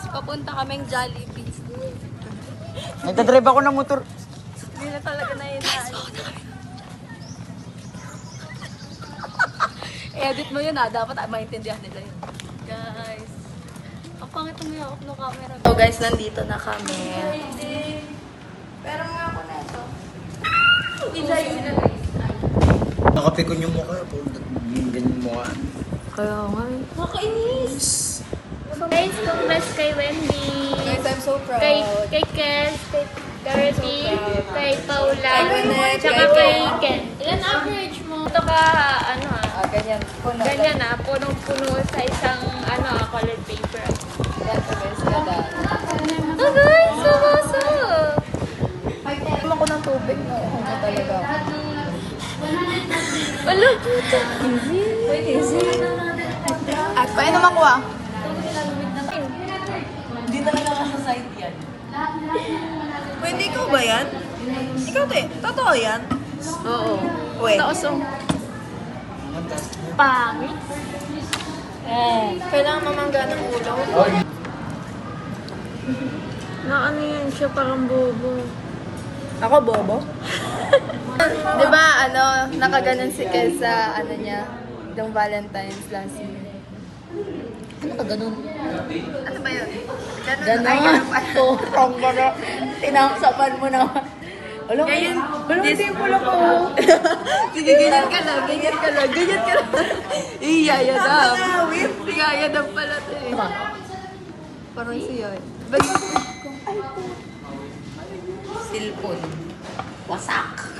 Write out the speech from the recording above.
papunta kaming Jollibee. Nagdadrive ako ng motor. Hindi na talaga na yun. Edit mo yun dapat maintindihan nila yun. Guys. Ang pangit ang mayakap ng camera. So guys, nandito na kami. Pero nga ako na ito. Nakapikon yung mukha. Ganyan mukha. Kaya nga. Nakainis. Guys, congrats kay Wendy. Guys, I'm so proud. Kay Kes, kay Dorothy, kay Paula, Lynette, tsaka kay kay Ken. Ilan average mo? Ito ka, Ganyan. Puno. ganyan punong-puno sa isang, college paper. Yan to guys. Ganda. Oh guys, sumaso! Naman ko ng tubig na ano talaga. Wala, puta. Wait, easy. At paano makuha? Hindi talaga sa side yan. Pwede ikaw ba yan? Ikaw te, totoo yan? Oo. Wait. Taosong. Pangit. Kailangan mamangga ng ulo. Na ano yan siya, parang bobo. Ako bobo? Di ba, nakaganon si Kes sa, niya, yung Valentine's last year. Ano ka ganun? Ano ba yun? Ganon. Turong ba na? Tinaksapan mo na. Alam mo, alam mo, simple ako. Sige, ganyan ka lang. Iyayadam. Iyayadam pala ito eh. Parang siya. Silpon. Wasak.